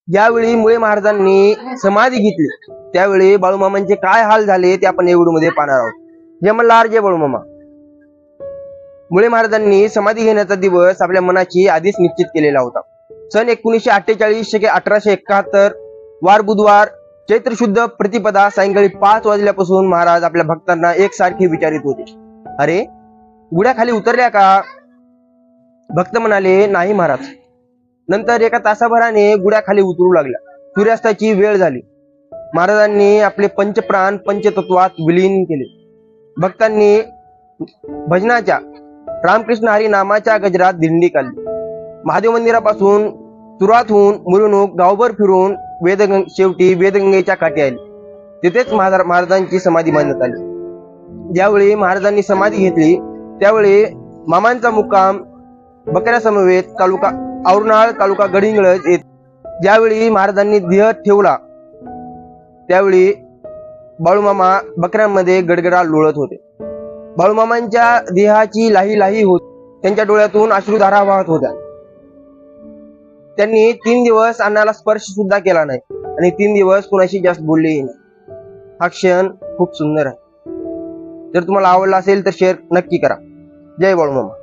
ज्यावेळी मुळे महाराजांनी समाधी घेतली त्यावेळी बाळूमामांचे काय हाल झाले ते आपण या व्हिडिओमध्ये पाहणार आहोत। जय मल्हार जय बाळूमामा। मुळे महाराजांनी समाधी घेण्याचा दिवस आपल्या मनाची आधीच निश्चित केलेला होता। सन 1948 1871 वार बुधवार चैत्र शुद्ध प्रतिपदा सायंकाळी 5 वाजल्यापासून महाराज आपल्या भक्तांना एकसारखे विचारित होते। अरे गुड्याखाली उतरल्या का? भक्त म्हणाले नाही महाराज। नंतर एका तासाभराने गुड्या खाली उतरू लागल्या। सूर्यास्ताची वेळ झाली। महाराजांनी आपले पंचप्राण पंचतत्वात विलीन केले। भक्तांनी भजनाच्या रामकृष्ण हरी नामाच्या गजरात दिंडी काढली। महादेव मंदिरापासून सुरुवात होऊन मिरवणूक गावभर फिरून शेवटी वेदगंगेच्या काठी आली। तिथेच महाराजांची समाधी बांधण्यात आली। ज्यावेळी महाराजांनी समाधी घेतली त्यावेळी मामांचा मुक्काम बकऱ्या समवेत तालुका औरनाळ तालुका गडिंग्लज येथे। ज्यावेळी महाराजांनी देह ठेवला त्यावेळी बाळूमामा बकऱ्यांमध्ये गडगडा लोळत होते। बाळूमामांच्या देहाची लाही लाही होत, त्यांच्या डोळ्यातून अश्रुधारा वाहत होत्या। त्यांनी 3 दिवस अन्नाला स्पर्श सुद्धा केला नाही आणि 3 दिवस कुणाशी जास्त बोललेही नाही। हा क्षण खूप सुंदर आहे। जर तुम्हाला आवडला असेल तर शेअर नक्की करा। जय बाळूमामा।